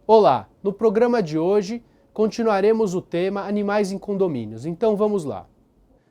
Olá, no programa de hoje continuaremos o tema animais em condomínios, então vamos lá.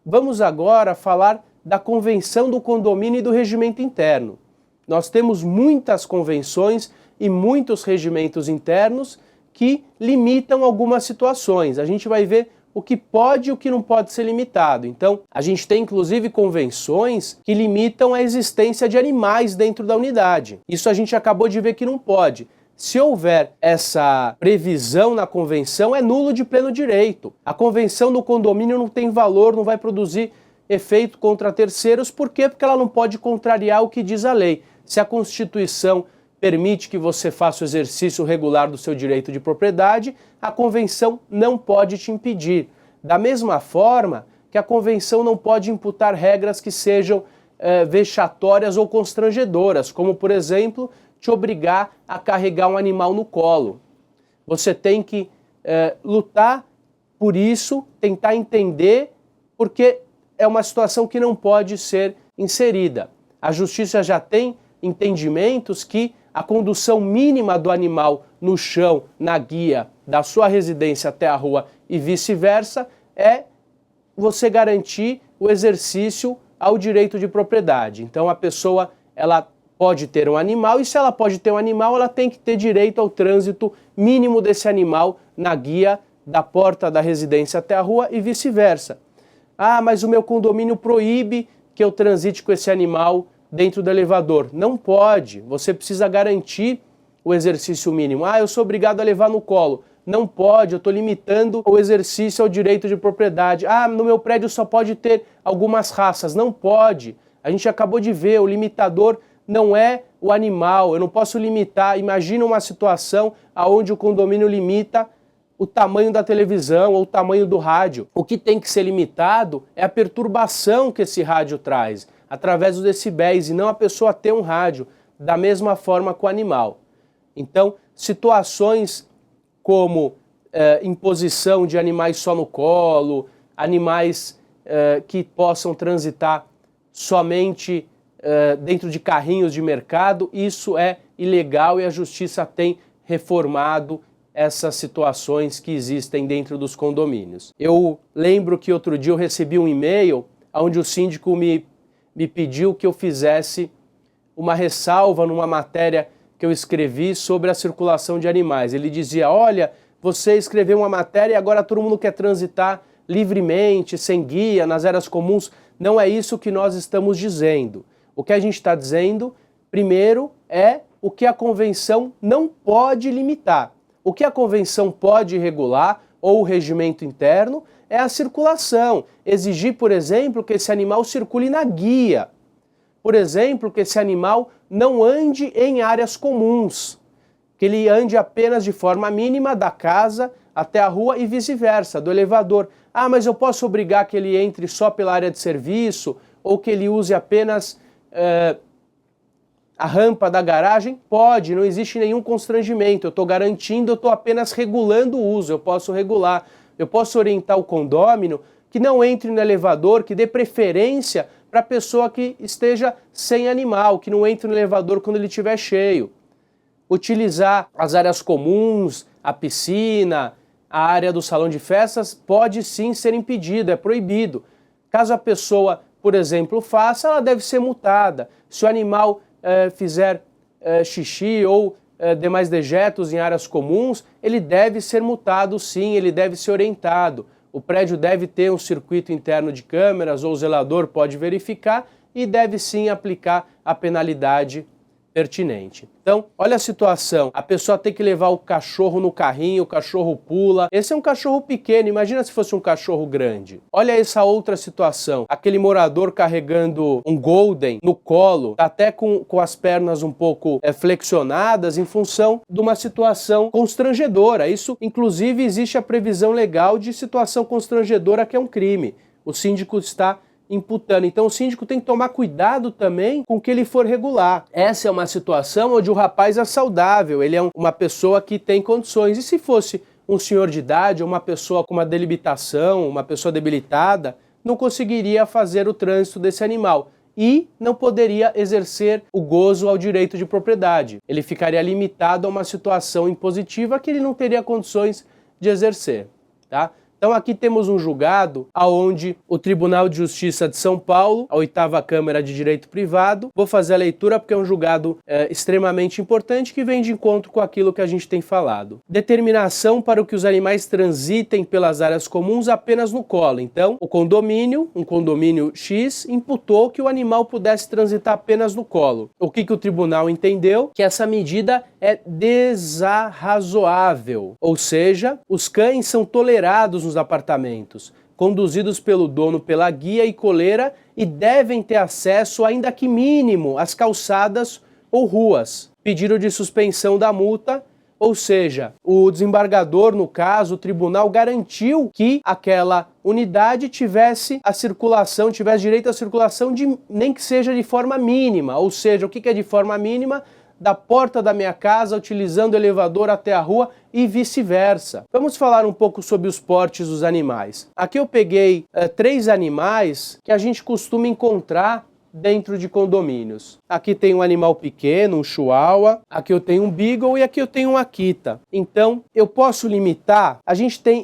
Vamos agora falar da convenção do condomínio e do regimento interno. Nós temos muitas convenções e muitos regimentos internos que limitam algumas situações. A gente vai ver o que pode e o que não pode ser limitado. Então, a gente tem inclusive convenções que limitam a existência de animais dentro da unidade. Isso a gente acabou de ver que não pode. Se houver essa previsão na convenção, é nulo de pleno direito. A convenção do condomínio não tem valor, não vai produzir efeito contra terceiros. Por quê? Porque ela não pode contrariar o que diz a lei. Se a Constituição permite que você faça o exercício regular do seu direito de propriedade, a convenção não pode te impedir. Da mesma forma que a convenção não pode imputar regras que sejam vexatórias ou constrangedoras, como, por exemplo, te obrigar a carregar um animal no colo. Você tem que lutar por isso, tentar entender, porque é uma situação que não pode ser inserida. A justiça já tem entendimentos que a condução mínima do animal no chão, na guia da sua residência até a rua e vice-versa, é você garantir o exercício ao direito de propriedade. Então a pessoa, ela pode ter um animal, e se ela pode ter um animal, ela tem que ter direito ao trânsito mínimo desse animal na guia da porta da residência até a rua e vice-versa. Ah, mas o meu condomínio proíbe que eu transite com esse animal dentro do elevador. Não pode, você precisa garantir o exercício mínimo. Ah, eu sou obrigado a levar no colo. Não pode, eu estou limitando o exercício ao direito de propriedade. Ah, no meu prédio só pode ter algumas raças. Não pode. A gente acabou de ver, o limitador não é o animal, eu não posso limitar. Imagina uma situação onde o condomínio limita o tamanho da televisão ou o tamanho do rádio. O que tem que ser limitado é a perturbação que esse rádio traz, através dos decibéis, e não a pessoa ter um rádio, da mesma forma com o animal. Então, situações como imposição de animais só no colo, animais que possam transitar somente dentro de carrinhos de mercado, isso é ilegal, e a justiça tem reformado essas situações que existem dentro dos condomínios. Eu lembro que outro dia eu recebi um e-mail onde o síndico me pediu que eu fizesse uma ressalva numa matéria que eu escrevi sobre a circulação de animais. Ele dizia: olha, você escreveu uma matéria e agora todo mundo quer transitar livremente, sem guia, nas áreas comuns. Não é isso que nós estamos dizendo. O que a gente está dizendo, primeiro, é o que a convenção não pode limitar. O que a convenção pode regular, ou o regimento interno, é a circulação. Exigir, por exemplo, que esse animal circule na guia. Por exemplo, que esse animal não ande em áreas comuns. Que ele ande apenas de forma mínima da casa até a rua e vice-versa, do elevador. Ah, mas eu posso obrigar que ele entre só pela área de serviço, ou que ele use apenas a rampa da garagem? Pode, não existe nenhum constrangimento. Eu estou garantindo, eu estou apenas regulando o uso, eu posso regular. Eu posso orientar o condômino que não entre no elevador, que dê preferência para a pessoa que esteja sem animal, que não entre no elevador quando ele estiver cheio. Utilizar as áreas comuns, a piscina, a área do salão de festas, pode sim ser impedido, é proibido. Caso a pessoa, por exemplo, faça, ela deve ser multada. Se o animal fizer xixi ou demais dejetos em áreas comuns, ele deve ser multado sim, ele deve ser orientado. O prédio deve ter um circuito interno de câmeras, ou o zelador pode verificar, e deve sim aplicar a penalidade pertinente. Então, olha a situação, a pessoa tem que levar o cachorro no carrinho, o cachorro pula. Esse é um cachorro pequeno, imagina se fosse um cachorro grande. Olha essa outra situação, aquele morador carregando um golden no colo, até com as pernas um pouco flexionadas, em função de uma situação constrangedora. Isso, inclusive, existe a previsão legal de situação constrangedora, que é um crime. O síndico está imputando. Então o síndico tem que tomar cuidado também com o que ele for regular. Essa é uma situação onde o rapaz é saudável, ele é uma pessoa que tem condições. E se fosse um senhor de idade, ou uma pessoa com uma debilitação, uma pessoa debilitada, não conseguiria fazer o trânsito desse animal. e não poderia exercer o gozo ao direito de propriedade. Ele ficaria limitado a uma situação impositiva que ele não teria condições de exercer, tá? Então aqui temos um julgado onde o Tribunal de Justiça de São Paulo, a 8ª Câmara de Direito Privado, vou fazer a leitura porque é um julgado extremamente importante que vem de encontro com aquilo que a gente tem falado. Determinação para que os animais transitem pelas áreas comuns apenas no colo. Então, o condomínio, um condomínio X, imputou que o animal pudesse transitar apenas no colo. O que o tribunal entendeu? Que essa medida é desarrazoável, ou seja, os cães são tolerados nos apartamentos, conduzidos pelo dono pela guia e coleira e devem ter acesso, ainda que mínimo, às calçadas ou ruas. Pedido de suspensão da multa, ou seja, o desembargador, no caso, o tribunal garantiu que aquela unidade tivesse direito à circulação nem que seja de forma mínima, ou seja, o que é de forma mínima? Da porta da minha casa, utilizando o elevador até a rua e vice-versa. Vamos falar um pouco sobre os portes dos animais. Aqui eu peguei 3 animais que a gente costuma encontrar dentro de condomínios. Aqui tem um animal pequeno, um chihuahua, aqui eu tenho um beagle e aqui eu tenho um Akita. Então, eu posso limitar?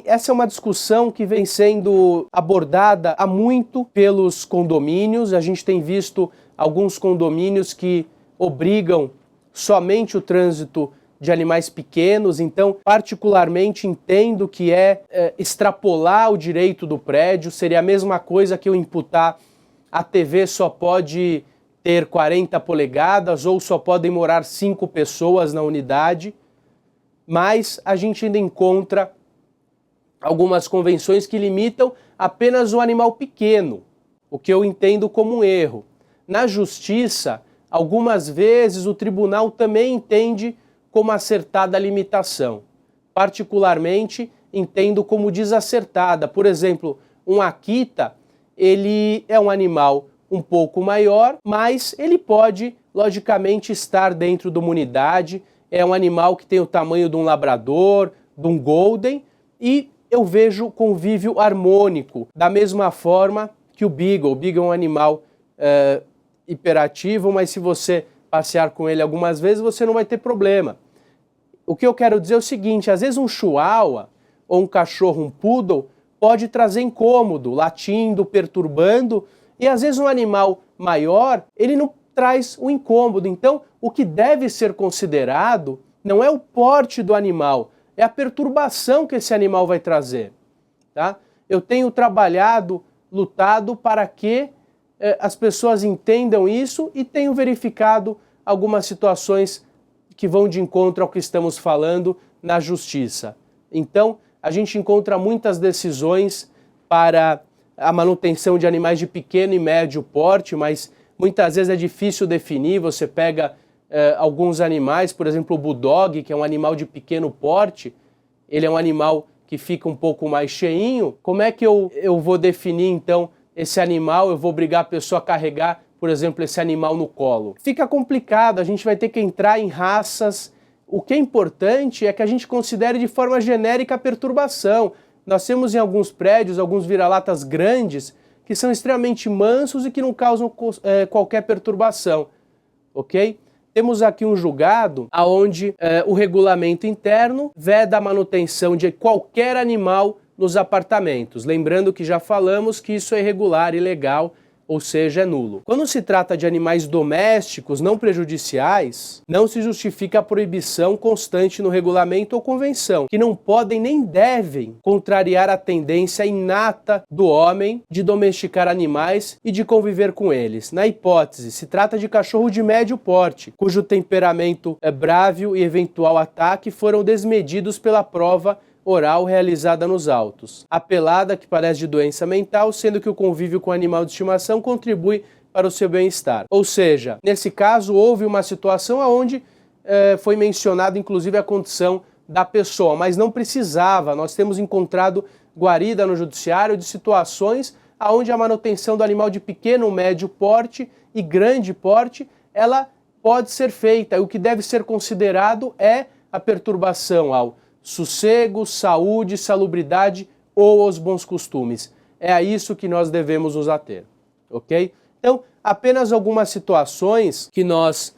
Essa é uma discussão que vem sendo abordada há muito pelos condomínios. A gente tem visto alguns condomínios que obrigam somente o trânsito de animais pequenos, então particularmente entendo que extrapolar o direito do prédio, seria a mesma coisa que eu imputar a TV só pode ter 40 polegadas ou só podem morar 5 pessoas na unidade, mas a gente ainda encontra algumas convenções que limitam apenas o animal pequeno, o que eu entendo como um erro. Na justiça, algumas vezes o tribunal também entende como acertada a limitação. Particularmente, entendo como desacertada. Por exemplo, um Akita, ele é um animal um pouco maior, mas ele pode, logicamente, estar dentro de uma unidade. É um animal que tem o tamanho de um labrador, de um golden, e eu vejo convívio harmônico, da mesma forma que o beagle. O beagle é um animal hiperativo, mas se você passear com ele algumas vezes, você não vai ter problema. O que eu quero dizer é o seguinte, às vezes um chihuahua ou um cachorro, um poodle, pode trazer incômodo, latindo, perturbando, e às vezes um animal maior, ele não traz o incômodo. Então, o que deve ser considerado não é o porte do animal, é a perturbação que esse animal vai trazer. Tá? Eu tenho lutado para que as pessoas entendam isso e tenho verificado algumas situações que vão de encontro ao que estamos falando na justiça. Então, a gente encontra muitas decisões para a manutenção de animais de pequeno e médio porte, mas muitas vezes é difícil definir. Você pega alguns animais, por exemplo o bulldog, que é um animal de pequeno porte, ele é um animal que fica um pouco mais cheinho. Como é que eu vou definir então esse animal? Eu vou obrigar a pessoa a carregar, por exemplo, esse animal no colo. Fica complicado, a gente vai ter que entrar em raças. O que é importante é que a gente considere de forma genérica a perturbação. Nós temos em alguns prédios, alguns vira-latas grandes, que são extremamente mansos e que não causam qualquer perturbação, ok? Temos aqui um julgado onde o regulamento interno veda a manutenção de qualquer animal nos apartamentos. Lembrando que já falamos que isso é irregular, ilegal, ou seja, é nulo. Quando se trata de animais domésticos não prejudiciais, não se justifica a proibição constante no regulamento ou convenção, que não podem nem devem contrariar a tendência inata do homem de domesticar animais e de conviver com eles. Na hipótese, se trata de cachorro de médio porte, cujo temperamento brávio e eventual ataque foram desmedidos pela prova oral realizada nos autos. Apelada que parece de doença mental, sendo que o convívio com o animal de estimação contribui para o seu bem-estar. Ou seja, nesse caso houve uma situação onde foi mencionada inclusive a condição da pessoa, mas não precisava. Nós temos encontrado guarida no judiciário de situações onde a manutenção do animal de pequeno, médio porte e grande porte, ela pode ser feita. E o que deve ser considerado é a perturbação ao sossego, saúde, salubridade ou aos bons costumes. É a isso que nós devemos nos ater, ok? Então, apenas algumas situações que nós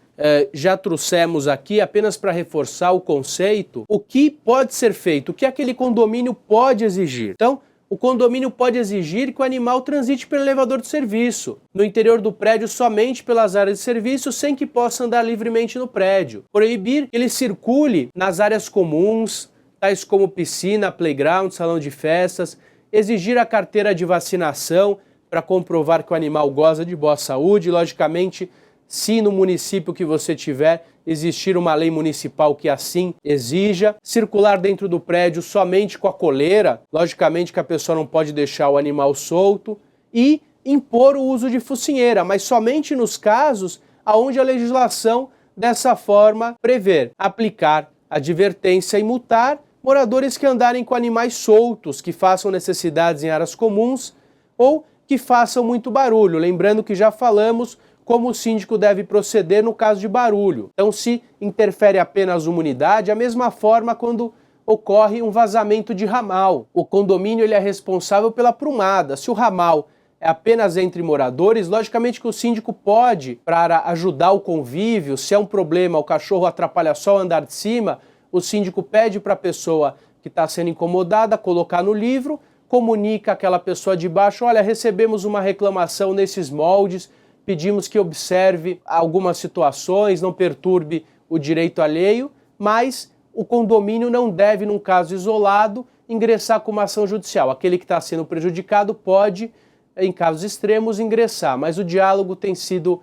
já trouxemos aqui, apenas para reforçar o conceito, o que pode ser feito, o que aquele condomínio pode exigir. Então, o condomínio pode exigir que o animal transite pelo elevador de serviço, no interior do prédio somente pelas áreas de serviço, sem que possa andar livremente no prédio. Proibir que ele circule nas áreas comuns, tais como piscina, playground, salão de festas. Exigir a carteira de vacinação para comprovar que o animal goza de boa saúde. Logicamente, se no município que você tiver existir uma lei municipal que assim exija. Circular dentro do prédio somente com a coleira, logicamente que a pessoa não pode deixar o animal solto. E impor o uso de focinheira, mas somente nos casos onde a legislação dessa forma prever. Aplicar advertência e multar moradores que andarem com animais soltos, que façam necessidades em áreas comuns ou que façam muito barulho. Lembrando que já falamos como o síndico deve proceder no caso de barulho. Então, se interfere apenas uma unidade, a mesma forma quando ocorre um vazamento de ramal. O condomínio ele é responsável pela prumada. Se o ramal é apenas entre moradores, logicamente que o síndico pode, para ajudar o convívio, se é um problema, o cachorro atrapalha só o andar de cima, o síndico pede para a pessoa que está sendo incomodada colocar no livro, comunica àquela pessoa de baixo, olha, recebemos uma reclamação nesses moldes, pedimos que observe algumas situações, não perturbe o direito alheio, mas o condomínio não deve, num caso isolado, ingressar com uma ação judicial. Aquele que está sendo prejudicado pode, em casos extremos, ingressar, mas o diálogo tem sido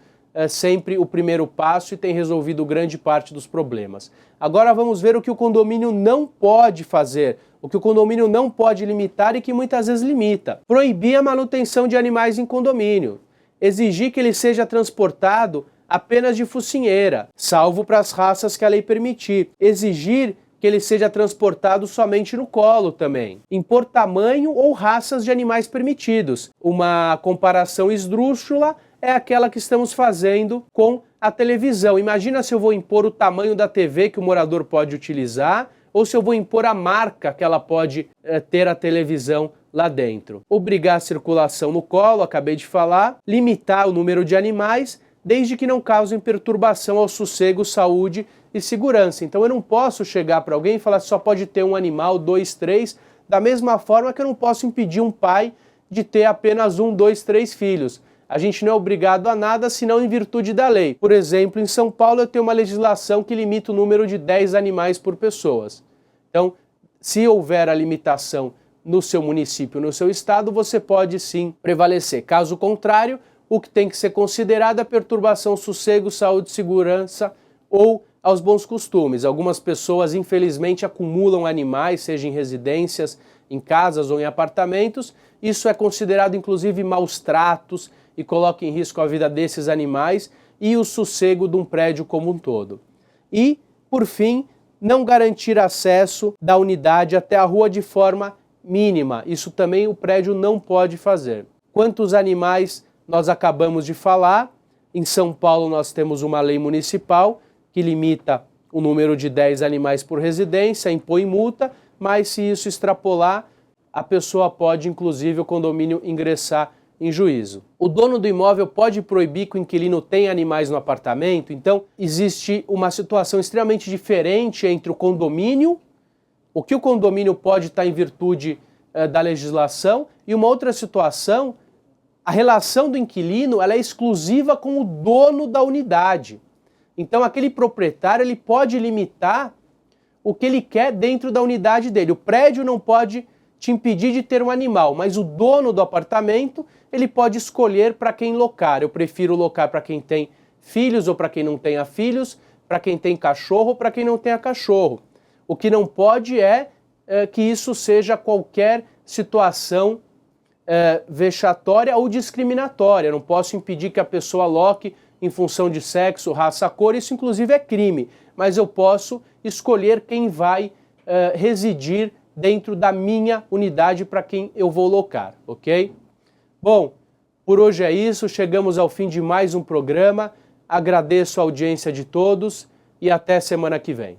sempre o primeiro passo e tem resolvido grande parte dos problemas. Agora vamos ver o que o condomínio não pode fazer, o que o condomínio não pode limitar e que muitas vezes limita. Proibir a manutenção de animais em condomínio. Exigir que ele seja transportado apenas de focinheira, salvo para as raças que a lei permitir. Exigir que ele seja transportado somente no colo também. Impor tamanho ou raças de animais permitidos. Uma comparação esdrúxula é aquela que estamos fazendo com a televisão. Imagina se eu vou impor o tamanho da TV que o morador pode utilizar, ou se eu vou impor a marca que ela pode ter a televisão lá dentro. Obrigar a circulação no colo, acabei de falar. Limitar o número de animais, desde que não causem perturbação ao sossego, saúde e segurança. Então eu não posso chegar para alguém e falar que só pode ter um animal, 2, 3, da mesma forma que eu não posso impedir um pai de ter apenas 1, 2, 3 filhos. A gente não é obrigado a nada, senão em virtude da lei. Por exemplo, em São Paulo eu tenho uma legislação que limita o número de 10 animais por pessoas. Então, se houver a limitação no seu município, no seu estado, você pode sim prevalecer. Caso contrário, o que tem que ser considerado é a perturbação ao sossego, saúde, segurança ou aos bons costumes. Algumas pessoas, infelizmente, acumulam animais, seja em residências, em casas ou em apartamentos. Isso é considerado, inclusive, maus tratos e coloca em risco a vida desses animais e o sossego de um prédio como um todo. E, por fim, não garantir acesso da unidade até a rua de forma mínima. Isso também o prédio não pode fazer. Quantos animais nós acabamos de falar? Em São Paulo nós temos uma lei municipal que limita o número de 10 animais por residência, impõe multa, mas se isso extrapolar, a pessoa pode, inclusive, o condomínio ingressar em juízo. O dono do imóvel pode proibir que o inquilino tenha animais no apartamento, então existe uma situação extremamente diferente entre o condomínio, o que o condomínio pode estar em virtude da legislação, e uma outra situação, a relação do inquilino ela é exclusiva com o dono da unidade. Então aquele proprietário ele pode limitar o que ele quer dentro da unidade dele. O prédio não pode te impedir de ter um animal, mas o dono do apartamento ele pode escolher para quem locar. Eu prefiro locar para quem tem filhos ou para quem não tenha filhos, para quem tem cachorro ou para quem não tenha cachorro. O que não pode é que isso seja qualquer situação vexatória ou discriminatória. Eu não posso impedir que a pessoa loque em função de sexo, raça, cor, isso inclusive é crime, mas eu posso escolher quem vai residir dentro da minha unidade para quem eu vou locar, ok? Bom, por hoje é isso, chegamos ao fim de mais um programa, agradeço a audiência de todos e até semana que vem.